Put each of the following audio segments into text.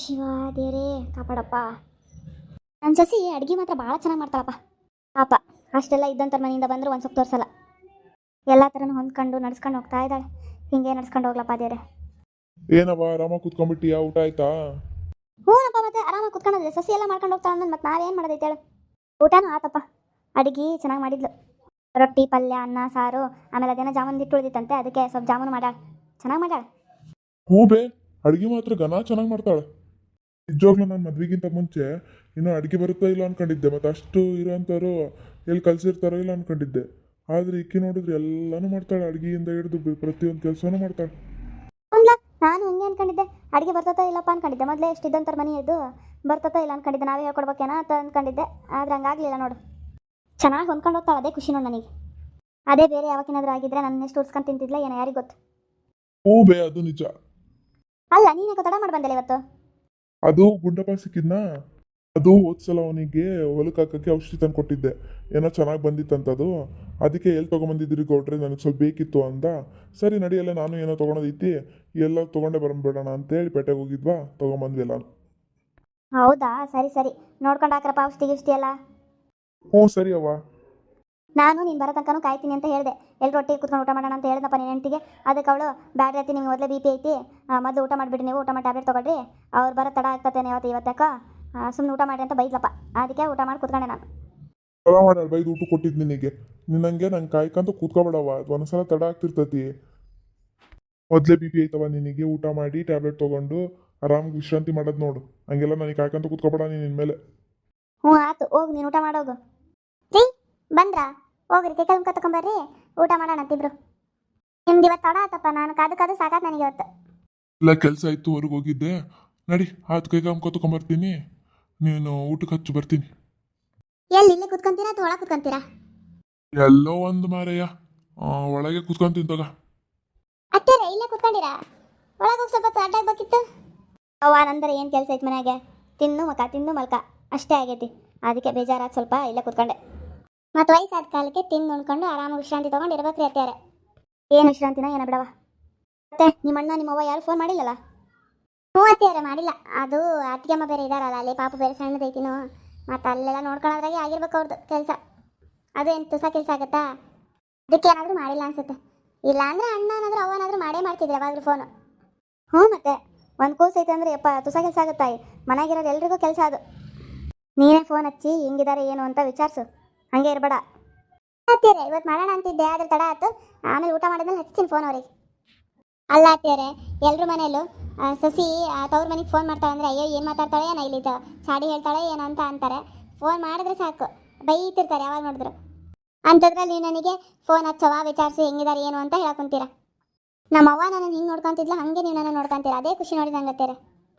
ಶಿವ ದೇವರೇ ಕಾಪಾಡಪ್ಪ. ನನ್ನ ಸಸಿ ಅಡುಗೆ ಮಾತ್ರ ಭಾಳ ಚೆನ್ನಾಗಿ ಮಾಡ್ತಾಳಪ್ಪ. ಪಾಪ ಅಷ್ಟೆಲ್ಲ ಇದ್ದಂಥ ಮನೆಯಿಂದ ಬಂದರೂ ಒಂದು ಸ್ವಲ್ಪ ತೋರಿಸಲ್ಲ. ಎಲ್ಲ ಥರನೂ ಹೊಂದ್ಕೊಂಡು ನಡ್ಸ್ಕೊಂಡು ಹೋಗ್ತಾ ಇದ್ದಾಳೆ. ಹಿಂಗೆ ನಡ್ಸ್ಕೊಂಡು ಹೋಗ್ಲಪ್ಪ ದೇವ್ರೆ. ಏನವ್ವ ಆರಾಮಾಗಿ ಕುತ್ಕೊಂಡ್ಬಿಟ್ಟಿಯಾ? ಊಟ ಆಯ್ತಾ? ಹ್ಞೂನಪ್ಪ, ಮತ್ತೆ ಆರಾಮಾಗಿ ಕುತ್ಕೊಂಡಿದ್ದೆ. ಸಸಿ ಎಲ್ಲ ಮಾಡ್ಕೊಂಡು ಹೋಗ್ತಾಳೆ ಅಂದ್ರೆ ಮತ್ತೆ ನಾವೇನು ಮಾಡೋದೈತೆ ಹೇಳು. ಊಟನೂ ಆತಪ್ಪ. ಅಡುಗೆ ಚೆನ್ನಾಗಿ ಮಾಡಿದ್ಲು. ರೊಟ್ಟಿ, ಪಲ್ಯ, ಅನ್ನ, ಸಾರು, ಆಮೇಲೆ ಅದೇನೋ ಜಾಮೂನ್ ಹಿಟ್ಟು ಉಳಿದಿತ್ತಂತೆ, ಅದಕ್ಕೆ ಸ್ವಲ್ಪ ಜಾಮೂನು ಮಾಡ್ಯಾಳ. ಚೆನ್ನಾಗಿ ಮಾಡ್ಯಾಳ. ಹ್ಞೂ ಬೇ, ಅಡುಗೆ ಮಾತ್ರ ಘನ ಚೆನ್ನಾಗಿ ಮಾಡ್ತಾಳೆ. ನಿಜವಾಗ್ಲೂ ನಾನು ಮದ್ವೆಗಿಂತ ಮುಂಚೆ ಇನ್ನೂ ಅಡುಗೆ ಬರುತ್ತಾ ಇಲ್ಲ ಅನ್ಕೊಂಡಿದ್ದೆ. ಮತ್ತು ಅಷ್ಟು ಇರೋಂಥವ್ರು ಎಲ್ಲಿ ಕಲ್ಸಿರ್ತಾರೋ ಇಲ್ಲ ಅನ್ಕೊಂಡಿದ್ದೆ. ಆದರೆ ಇಕ್ಕಿ ನೋಡಿದ್ರೆ ಎಲ್ಲನೂ ಮಾಡ್ತಾಳೆ. ಅಡುಗೆಯಿಂದ ಹಿಡಿದು ಪ್ರತಿಯೊಂದು ಕೆಲಸನೂ ಮಾಡ್ತಾಳೆ. ನಾನು ಹಂಗೆ ಅನ್ಕೊಂಡಿದ್ದೆ, ಅಡುಗೆ ಬರ್ತತೋ ಇಲ್ಲಪ್ಪ ಅನ್ಕೊಂಡಿದ್ದೆ. ಮೊದಲೇ ಎಷ್ಟು ಇದ್ದಂಥರ ಮನೆ ಇದು ಬರ್ತತೋ ಇಲ್ಲ ಅನ್ಕೊಂಡಿದ್ದೆ. ನಾವೇ ಹೇಳ್ಕೊಡ್ಬೇಕೇನೋ ಅಂತ ಅನ್ಕೊಂಡಿದ್ದೆ. ಆದರೆ ಹಂಗಾಗಲಿಲ್ಲ ನೋಡು. ಚೆನ್ನಾಗಿ ಹೊಂದ್ಕೊಂಡು ಹೋಗ್ತಾಳೆ. ಅದೇ ಖುಷಿ ನೋಡಿ ನನಗೆ. ಅದೇ ಬೇರೆ ಯಾವಕ್ಕೇನಾದರೂ ಆಗಿದ್ರೆ ನನ್ನ ಎಷ್ಟು ಉರ್ಸ್ಕೊಂಡು ತಿಂತಿದ್ಲ ಏನೋ, ಯಾರಿಗೆ ಗೊತ್ತು. ಹ್ಞೂ ಬೇ, ಅದು ನಿಜ. ಅಲ್ಲ, ನೀನೇ ತಡ ಮಾಡಿ ಬಂದಲ್ಲ ಇವತ್ತು. ಅದು ಗುಂಡಪ್ಪ ಸಿಕ್ಕಿದ್ನಾ, ಅದು ಹೋದ್ಸಲ ಅವನಿಗೆ ಹೊಲಕ್ಕೆ ಹಾಕಕ್ಕೆ ಔಷಧಿ ತಂದು ಕೊಟ್ಟಿದ್ದೆ. ಏನೋ ಚೆನ್ನಾಗಿ ಬಂದಿತ್ತಂತದು. ಅದಕ್ಕೆ ಎಲ್ಲಿ ತೊಗೊಂಬಂದಿದ್ದೀರಿ ಗೌಡ್ರೆ, ನನಗೆ ಸ್ವಲ್ಪ ಬೇಕಿತ್ತು ಅಂದ. ಸರಿ ನಡಿಯಲ್ಲ, ನಾನು ಏನೋ ತೊಗೊಳೋದೈತಿ, ಎಲ್ಲ ತೊಗೊಂಡೆ ಬರೋಣ ಅಂತೇಳಿ ಪೇಟೆಗೆ ಹೋಗಿದ್ವಾ, ತೊಗೊಂಬಂದ್ವಿ ಎಲ್ಲ. ಹೌದಾ, ಸರಿ ಸರಿ. ನೋಡ್ಕೊಂಡು ಹಾಕ್ರಪ್ಪ ಔಷಧಿ ಗಿಷ್ಟಿ ಎಲ್ಲ. ಹ್ಞೂ ಸರಿ ಅವ್ವ. ನಾನು ನೀನು ಬರೋ ತನಕನೂ ಕಾಯ್ತೀನಿ ಅಂತ ಹೇಳಿದೆ. ಎಲ್ಲಿ ರೊಟ್ಟಿ ಕುತ್ಕೊಂಡು ಊಟ ಮಾಡೋಣ ಅಂತ ಹೇಳಿದಪ್ಪ ನಿನ್ನ ಹೆಂಡತಿಗೆ. ಅದಕ್ಕೆ ಅವಳು ಬ್ಯಾಡ್ರಿ ಐತಿ, ನಿಮ್ಗೆ ಮೊದಲೇ BP ಐತಿ, ಮೊದಲು ಊಟ ಮಾಡಿಬಿಡಿ, ನೀವು ಊಟ ಮಾಡಿ ಟ್ಯಾಬ್ಲೆಟ್ ತೊಗೊಳ್ರಿ, ಅವ್ರು ಬರೋ ತಡ ಆಗ್ತತೇನೆ ಇವತ್ತಕ್ಕ, ಸುಮ್ಮನೆ ಊಟ ಮಾಡಿ ಅಂತ ಬೈದ್ಲಪ್ಪ. ಅದಕ್ಕೆ ಊಟ ಮಾಡಿ ಕೂತ್ಕೊಂಡೆ ನಾನು. ತಡ ಮಾಡಿ ಬೈದು ಊಟ ಕೊಟ್ಟಿದ್ದು ನಿನಗೆ. ನಿನ್ನಂಗೆ ನಂಗೆ ಕಾಯ್ಕಂತ ಕೂತ್ಕೊಬೇಡವ, ಒಂದ್ಸಲ ತಡ ಆಗ್ತಿರ್ತತಿ. ಮೊದಲೇ BP ಐತವ ನಿನಗೆ, ಊಟ ಮಾಡಿ ಟ್ಯಾಬ್ಲೆಟ್ ತೊಗೊಂಡು ಆರಾಮಾಗಿ ವಿಶ್ರಾಂತಿ ಮಾಡೋದು ನೋಡು. ಹಂಗೆಲ್ಲ ನನಗೆ ಕಾಯ್ಕಂತ ಕೂತ್ಕೊಬೇಡ ನೀನು ಇನ್ಮೇಲೆ. ಹ್ಞೂ ಆಯ್ತು, ಹೋಗು ನೀನು ಊಟ ಮಾಡೋಗು. ರೀ ಬಂದ್ರಾ? ಹೋಗ್ರಿ, ಕೈ ಕಲ್ಕ ತಗೊಂಬರ್ರಿ, ಊಟ ಮಾಡೋಣ ಅಂತಿಬ್ರು. ನಿಮ್ದು ಇವತ್ತು ತಡ ಆತಪ್ಪ. ನಾನು ಕಾದು ಸಾಕಾತ್ ನನಗೆ ಇವತ್ತು. ಇಲ್ಲ ಕೆಲಸ ಇತ್ತು, ಹೊರಗೆ ಹೋಗಿದ್ದೆ. ನಡಿ ಆತು, ಕೈ ತೊಗೊಂಬರ್ತೀನಿ, ನೀನು ಊಟಕ್ಕೆ ಹಚ್ಚು ಬರ್ತೀನಿ. ಎಲ್ಲಿ ಇಲ್ಲೇ ಕುತ್ಕೊಂತೀರಾ ಅಥವಾ ಒಳಗೆ ಕುತ್ಕೊಂತೀರಾ? ಎಲ್ಲೋ ಒಂದು ಮಾರಯ್ಯ, ಒಳಗೆ ಕುತ್ಕೊಂತೀನಿ ತಗ. ಅತ್ತೇರೆ ಇಲ್ಲೇ ಕುತ್ಕೊಂಡಿರಾ? ಒಳಗೆ ಹೋಗಿ ಸ್ವಲ್ಪ ಅಡ್ಡಾಗಬೇಕಿತ್ತು. ಅವ್ವ ನಂತರ ಏನು ಕೆಲಸ ಐತೆ ಮನೆಯಾಗೆ? ತಿನ್ನು ಮಲ್ಕ ಅಷ್ಟೇ ಆಗೈತಿ. ಅದಕ್ಕೆ ಬೇಜಾರಾದ ಸ್ವಲ್ಪ ಇಲ್ಲೇ ಕುತ್ಕೊಂಡೆ. ಮತ್ತು ವಯಸ್ಸಾದ ಕಾಲಕ್ಕೆ ತಿಂದು ಉಣ್ಕೊಂಡು ಆರಾಮಾಗಿ ವಿಶ್ರಾಂತಿ ತೊಗೊಂಡು ಇರ್ಬೇಕ್ರಿ ಅತ್ಯಾರೆ. ಏನು ವಿಶ್ರಾಂತಿನ ಏನೋ ಬಿಡವ. ಮತ್ತೆ ನಿಮ್ಮ ಅಣ್ಣ ನಿಮ್ಮವ್ವ ಯಾರು ಫೋನ್ ಮಾಡಿಲ್ಲಲ್ಲ? ಹ್ಞೂ ಅತ್ಯಾರೆ ಮಾಡಿಲ್ಲ. ಅದು ಅತ್ತಿಗೆಮ್ಮ ಬೇರೆ ಇದ್ದಾರಲ್ಲ ಅಲ್ಲಿ, ಪಾಪ ಬೇರೆ ಸಣ್ಣದೈತಿನೋ, ಮತ್ತು ಅಲ್ಲೆಲ್ಲ ನೋಡ್ಕೊಳ್ಳೋದ್ರಾಗೆ ಆಗಿರ್ಬೇಕು ಅವ್ರದ್ದು ಕೆಲಸ. ಅದು ಏನು ತುಸ ಕೆಲಸ ಆಗುತ್ತಾ? ಅದಕ್ಕೆ ಏನಾದರೂ ಮಾಡಿಲ್ಲ ಅನ್ಸುತ್ತೆ. ಇಲ್ಲ ಅಂದರೆ ಅಣ್ಣ ಏನಾದರೂ ಅವ್ವನಾದರೂ ಮಾಡೇ ಮಾಡ್ತಿದ್ರು ಯಾವಾಗಲೂ ಫೋನು. ಹ್ಞೂ ಮತ್ತೆ ಒಂದು ಕೂಸು ಐತೆ ಅಂದರೆ ಯಪ್ಪ ತುಸ ಕೆಲಸ ಆಗುತ್ತಾಯಿ. ಮನೆಗಿರೋರು ಎಲ್ರಿಗೂ ಕೆಲಸ ಅದು. ನೀನೇ ಫೋನ್ ಹಚ್ಚಿ ಹೆಂಗಿದ್ದಾರೆ ಏನು ಅಂತ ವಿಚಾರಿಸು, ಹಂಗೆ ಇರಬೇಡ. ಅತ್ತೀರೆ ಇವತ್ತು ಮಾಡೋಣ ಅಂತಿದ್ದೆ, ಆದರೆ ತಡ ಆಯ್ತು. ಆಮೇಲೆ ಊಟ ಮಾಡಿದ್ಮೇಲೆ ಹಚ್ತೀನಿ ಫೋನ್ ಅವ್ರಿಗೆ. ಅಲ್ಲ ಅತ್ತೀರೆ, ಎಲ್ಲರೂ ಮನೆಯಲ್ಲೂ ಸಸಿ ತವ್ರ ಮನೆಗೆ ಫೋನ್ ಮಾಡ್ತಾಳೆ ಅಂದರೆ ಅಯ್ಯೋ ಏನು ಮಾತಾಡ್ತಾಳೆ ಏನೋ, ಇಲ್ಲಿ ಚಾಡಿ ಹೇಳ್ತಾಳೆ ಏನೋ ಅಂತ ಅಂತಾರೆ. ಫೋನ್ ಮಾಡಿದ್ರೆ ಸಾಕು ಬೈತಿರ್ತಾರೆ ಯಾವಾಗ ನೋಡಿದ್ರು. ಅಂಥದ್ರಲ್ಲಿ ನೀವು ನನಗೆ ಫೋನ್ ಹಚ್ಚವ ವಿಚಾರಿಸಿ ಹೆಂಗಿದ್ದಾರೆ ಏನು ಅಂತ ಹೇಳಕೊಂತೀರ. ನಮ್ಮವ್ವ ನನ್ನ ಹಿಂಗೆ ನೋಡ್ಕೊತಿದ್ಲ, ಹಾಗೆ ನೀವು ನನ್ನ ನೋಡ್ಕೊತೀರ. ಅದೇ ಖುಷಿ ನೋಡಿ ನಂಗತ್ತೀರ.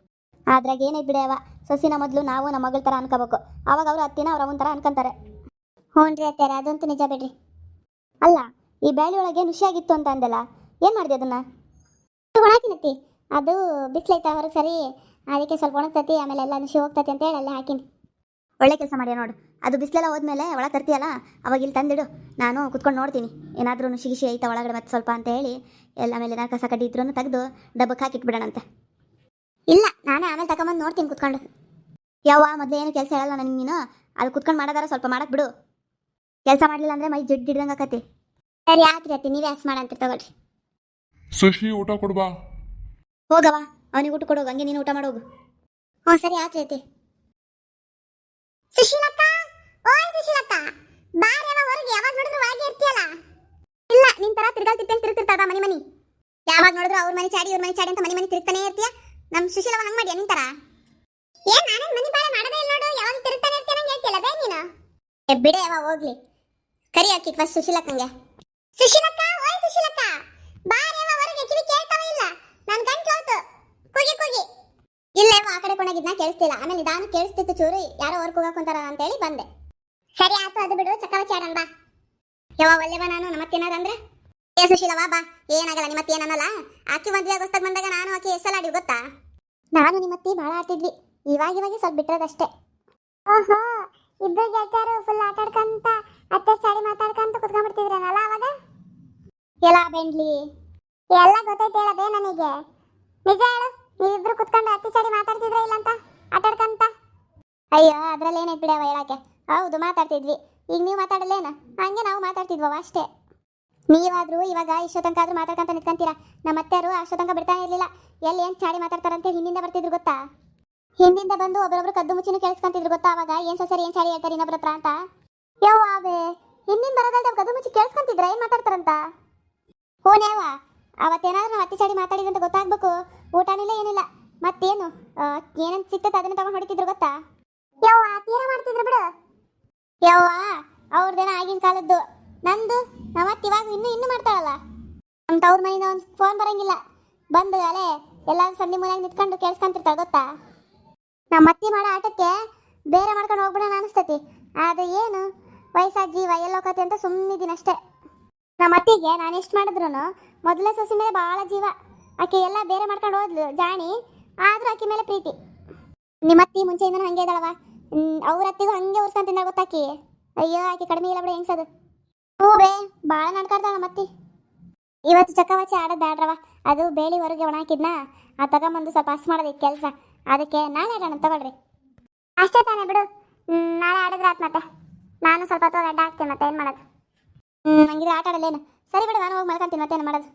ಅದ್ರಾಗ ಏನೈತೆ ಬಿಡವ, ಸೊಸಿನ ಮೊದಲು ನಾವು ನಮ್ಮ ಮಗಳ ಥರ ಅನ್ಕೋಬೇಕು. ಅವಾಗ ಅವರು ಅತ್ತಿನ ಅವ್ರ ಅವನ ಥರ ಅನ್ಕೊಂತಾರೆ. ಹ್ಞೂ ರೀ ಅತ್ತಾರೆ, ಅದಂತೂ ನಿಜ ಬಿಡ್ರಿ. ಅಲ್ಲ, ಈ ಬ್ಯಾಳಿ ಒಳಗೆ ನುಷಿಯಾಗಿತ್ತು ಅಂತ ಅಂದಲ್ಲ, ಏನು ಮಾಡಿದೆ ಅದನ್ನು? ಒಣಾಕಿನತ್ತಿ, ಅದು ಬಿಸಿಲೈತ ಹೊರಗೆ ಸರಿ, ಅದಕ್ಕೆ ಸ್ವಲ್ಪ ಒಣಗ್ತತಿ, ಆಮೇಲೆ ಎಲ್ಲ ನುಷಿ ಹೋಗ್ತತಿ ಅಂತ ಹೇಳಿ ಅಲ್ಲೇ ಹಾಕಿನಿ. ಒಳ್ಳೆ ಕೆಲಸ ಮಾಡ್ಯ ನೋಡು. ಅದು ಬಿಸಿಲೆಲ್ಲ ಹೋದ್ಮೇಲೆ ಒಳಗೆ ತರ್ತೀಯಲ್ಲ, ಅವಾಗ ಇಲ್ಲಿ ತಂದಿಡು, ನಾನು ಕುತ್ಕೊಂಡು ನೋಡ್ತೀನಿ ಏನಾದರೂ ನುಷಿ ಗಿಷಿ ಐತಾ ಒಳಗಡೆ ಮತ್ತೆ ಸ್ವಲ್ಪ ಅಂತ ಹೇಳಿ. ಎಲ್ಲ ಮೇಲೆ ಏನಾರು ಕಸ ಕಡ್ಡಿ ಇದ್ರೂ ತೆಗೆದು ಡಬ್ಬಕ್ಕೆ ಹಾಕಿಟ್ಬಿಡೋಣಂತೆ. ಇಲ್ಲ, ನಾನೇ ಆಮೇಲೆ ತಗೊಂಬಂದು ನೋಡ್ತೀನಿ ಕುತ್ಕೊಂಡು. ಯಾವ ಮೊದಲೇ ಏನು ಕೆಲಸ ಹೇಳಲ್ಲ ನನಗೆ ನೀನು. ಅದು ಕುತ್ಕೊಂಡು ಮಾಡೋದಾರ ಸ್ವಲ್ಪ ಮಾಡಕ್ಕೆ ಬಿಡು. ಕೆಲಸ ಮಾಡಲಿಲ್ಲ ಅಂದರೆ ಮೈ ಜಿಡ್ಡು ಹಿಡ್ದಂಗೆ ಆಕತಿ. ಸರಿ ಆತ್ರಿ ಅತ್ತಿ, ನೀವೇ ಹಸ್ ಮಾಡಂತೀರಿ ತಗೊಳ್ರಿ. ಶಶಿ ಊಟ ಕೊಡ್ಬಾ. ಹೋಗವ, ಅವನಿಗೆ ಊಟ ಕೊಡೋಗು, ಹಂಗೆ ನೀನು ಊಟ ಮಾಡೋಗು. ಹ್ಞೂ ಸರಿ ಆತ್ರಿ ಅತ್ತಿ. ಸುಶೀಲಕ್ಕ, ಓಯ್ ಸುಶೀಲಕ್ಕ, ಬಾರಿ ಅವ ಹೊರಗೆ, ಯಾವಾಗ ನೋಡಿದ್ರು ಒಳಗೆ ಇರ್ತೀಯಲ್ಲ. ಇಲ್ಲ, ನಿನ್ ತರ ತಿರ್ಗಾಲ್ ತಿಪ್ಪಂಗೆ ತಿರುಗ್ತಿರ್ತಾವ ಮನಿ. ಯಾವಾಗ ನೋಡಿದ್ರು ಅವ್ರ ಮನೆ ಚಾಡಿ ಇವ್ರ ಮನೆ ಚಾಡಿ ಅಂತ ಮನಿ ತಿರುಗ್ತಾನೆ ಇರ್ತೀಯ. ನಮ್ಮ ಸುಶೀಲವ ಹಂಗೆ ಮಾಡಿಯ ನಿನ್ ತರ? ಏನ್ ನಾನೇನು ಮನಿ ಬಾಳೆ ಮಾಡದೇ ಇಲ್ಲ ನೋಡು, ಯಾವಾಗ ತಿರುಗ್ತಾನೆ ಇರ್ತೀಯ ನಂಗೆ ಹೇಳ್ತಿಲ್ಲ ಬೇ ನೀನು. ಬಿಡೆ ಯಾವ ಹೋಗ್ಲಿ, ಕರಿ ಹಾಕಿ ಫಸ್ಟ್ ಸುಶೀಲಕ್ಕಂಗೆ. ಸುಶೀಲಕ್ಕ, ಓಯ್ ಸುಶೀಲಕ್ಕ, ಬಾರಿ ಅವ ಹೊರಗೆ, ಕಿವಿ ಕೇಳ್ತಾವ ಇಲ್ಲ, ನನ್ನ ಗಂಟ್ಲು ಹೋಯ್ತು ಕೂಗಿ. ಇಲ್ಲ ಆ ಕಡೆ ಕೊಂಡಾಗಿದ್ನ ಕೇಳಿಸ್ತಿಲ್ಲ, ಆಮೇಲೆ ನಿಧಾನ ಕೇಳಿಸ್ತಿತ್ತು ಚೂರು, ಯಾರೋ ಹೊರಗೆ ಹೋಗಾಕೊಂತಾರ ಅಂತೇಳಿ ಬಂದೆ. ಸರಿ ಆಯ್ತು, ಅದು ಬಿಡು, ಚಕ್ಕವಚಾರನ್ ಬಾ. ಯಾವ ಒಲ್ಲೆವ ನಾನು ನಮ್ಮತ್ತೇನಾರಂದ್ರೆ ಏ ಸುಶೀಲವ ಬಾ, ಏನಾಗಲ್ಲ ನಿಮ್ಮತ್ತೇನಲ್ಲ. ಆಕಿ ಮದ್ವೆ ಹೊಸ್ತಾಗ ಬಂದಾಗ ನಾನು ಆಕಿ ಎಷ್ಟಲ್ಲ ಗೊತ್ತಾ? ನಾನು ನಿಮ್ಮತ್ತಿ ಭಾಳ ಆಡ್ತಿದ್ವಿ, ಇವಾಗ ಸ್ವಲ್ಪ ಬಿಟ್ಟಿರೋದಷ್ಟೇ. ಓಹೋ, ಇಬ್ಬರು ಗೆಳತಿಯರು ಫುಲ್ ಆಟಾಡ್ಕಂತ ಅತ್ತೆ ಸಾಡಿ ಮಾತಾಡ್ಕಂತ ಕುತ್ಕೊಂಡ್ಬಿಡ್ತಿದ್ರೇನಲ್ಲ ಅವಾಗ? ಎಲ್ಲ ಬೆಂಡ್ಲಿ ಎಲ್ಲ ಗೊತ್ತೈತೆ ಹೇಳ ಬೇ ನನಗೆ. ನಿಜ ಹೇಳು, ನೀವಿಬ್ರು ಕುತ್ಕೊಂಡು ಅತ್ತಿ ಚಾಡಿ ಮಾತಾಡ್ತಿದ್ರ ಇಲ್ಲ ಅಂತ ಆಟಾಡ್ಕಂತ. ಅಯ್ಯೋ ಅದ್ರಲ್ಲಿ ಏನೈತೆ ಬಿಡವ ಹೇಳಕ್ಕೆ. ಹೌದು ಮಾತಾಡ್ತಿದ್ವಿ, ಈಗ ನೀವು ಮಾತಾಡಲೇನ? ಹಂಗೆ ನಾವು ಮಾತಾಡ್ತಿದ್ವವ ಅಷ್ಟೇ. ನೀವಾದ್ರೂ ಇವಾಗ ಇಷ್ಟೊತ್ತಂಕಾದ್ರೂ ಮಾತಾಡ್ಕೊಂತ ನಿಂತ್ಕೊಂತೀರಾ. ನಮ್ಮ ಅತ್ತೆಯರು ಅಷ್ಟೊತ್ತಂಕ ಬಿಡ್ತಾನೆ ಇರಲಿಲ್ಲ. ಎಲ್ಲಿ ಏನು ಚಾಡಿ ಮಾತಾಡ್ತಾರಂತೇಳಿ ಹಿಂದಿಂದ ಬರ್ತಿದ್ರು ಗೊತ್ತಾ? ಹಿಂದಿಂದ ಬಂದು ಒಬ್ಬರೊಬ್ರು ಕದ್ದು ಮುಚ್ಚಿನೂ ಕೇಳಿಸ್ಕೊಂತಿದ್ರು ಗೊತ್ತಾ? ಅವಾಗ ಏನು ಸೊಸರಿ ಏನು ಚಾಡಿ ಹೇಳ್ತಾರೆ ಇನ್ನೊಬ್ರ ಹತ್ರ ಅಂತ. ಯವ್ವಾವೇ ಹಿಂದಿಂದ ಬರೋದಲ್ದ ಕದ್ದು ಮುಚ್ಚಿ ಕೇಳಿಸ್ಕೊಂತಿದ್ರ ಏನು ಮಾತಾಡ್ತಾರಂತ? ಹೂನೇವ ಅವತ್ತೇನಾದ್ರೂ ನಾವು ಅತ್ತಿ ಚಾಡಿ ಮಾತಾಡಿದಂತ ಗೊತ್ತಾಗ್ಬೇಕು. ಊಟನಿಲ್ಲ ಏನಿಲ್ಲ, ಮತ್ತೇನು ಏನಂತ ಸಿಕ್ತದೆ ಅದನ್ನ ತಗೊಂಡು ಹೊಡಿತಿದ್ರು ಗೊತ್ತಾ? ಯವ್ವ ತೀರ ಮಾಡ್ತಿದ್ರು ಬಿಡು. ಯವ್ವ ಅವ್ರದ್ದೇನ ಆಗಿನ ಕಾಲದ್ದು. ನಂದು ನಮ್ಮತ್ತೆ ಇವಾಗ ಇನ್ನೂ ಮಾಡ್ತಾಳಲ್ಲ. ನಮ್ಮ ತವ್ರ ಮನೆಯಿಂದ ಒಂದು ಫೋನ್ ಬರಂಗಿಲ್ಲ. ಬಂದು ಅಲೆ ಎಲ್ಲ ಸಂಧಿ ಮನೆಯಾಗ ನಿಂತ್ಕೊಂಡು ಕೇಳಿಸ್ಕೊಂತಿರ್ತಾಳೆ ಗೊತ್ತಾ? ನಮ್ಮ ಅತ್ತಿ ಮಾಡೋ ಆಟಕ್ಕೆ ಬೇರೆ ಮಾಡ್ಕೊಂಡು ಹೋಗ್ಬಿಡೋಣ ಅನಿಸ್ತೈತಿ. ಅದು ಏನು ವಯಸ್ಸಾದ ಜೀವ ಎಲ್ಲೋಕತಿ ಅಂತ ಸುಮ್ಮನಿದ್ದೀನಿ ಅಷ್ಟೇ. ನಮ್ಮ ಅತ್ತಿಗೆ ನಾನು ಎಷ್ಟು ಮಾಡಿದ್ರು ಮೊದಲೇ ಸೊಸಿ ಮೇಲೆ ಭಾಳ ಜೀವ. ಆಕೆ ಎಲ್ಲ ಬೇರೆ ಮಾಡ್ಕೊಂಡು ಹೋದ್ಲು ಜಾಣಿ, ಆದರೂ ಆಕೆ ಮೇಲೆ ಪ್ರೀತಿ. ನಿಮ್ಮ ಅತ್ತಿ ಮುಂಚೆಯಿಂದನೂ ಹಂಗೆ ಇದ್ದಾಳವ. ಅವ್ರ ಅತ್ತಿಗೂ ಹಂಗೆ ಉರ್ಸ್ಕೊಂಡು ತಿಂದ ಗೊತ್ತಾಕಿ. ಅಯ್ಯೋ ಆಕೆ ಕಡಿಮೆ ಇಲ್ಲ ಬಿಡ ಹೆಂಗ್ಸದು. ಹ್ಞೂ ಬೇ ಭಾಳ ನಡ್ಕಾಡ್ತಾಳ ನಮ್ಮ ಅತ್ತಿ. ಇವತ್ತು ಚಕ್ಕವಚ್ಚಿ ಆಡೋದು ಬ್ಯಾಡ್ರವ. ಅದು ಬೇಲಿ ಹೊರಗೆ ಒಣ ಹಾಕಿದ್ನ ಆ ತಗೊಂಬಂದು ಸ್ವಲ್ಪ ಹಸ್ ಮಾಡೋದಕ್ಕೆ ಕೆಲಸ. ಅದಕ್ಕೆ ನಾಳೆ ಆಡೋಣ ತಗೊಳ್ರಿ. ಅಷ್ಟೇ ತಾನೇ ಬಿಡು. ನಾಳೆ ಆಡಿದ್ರೆ ಆತ್ ಮತ್ತೆ. ನಾನು ಸ್ವಲ್ಪ ಹೊತ್ತು ಅಡ್ಡ ಹಾಕ್ತೀನಿ ಮತ್ತೆ ಏನು ಮಾಡೋದು. ಹಂಗಿದ್ರೆ ಆಟ ಆಡಲೇನು? ಸರಿ ಬಿಡು, ನಾನು ಹೋಗಿ ಮಲ್ಕೊಂತೀನಿ ಮತ್ತೇನು ಮಾಡೋದು.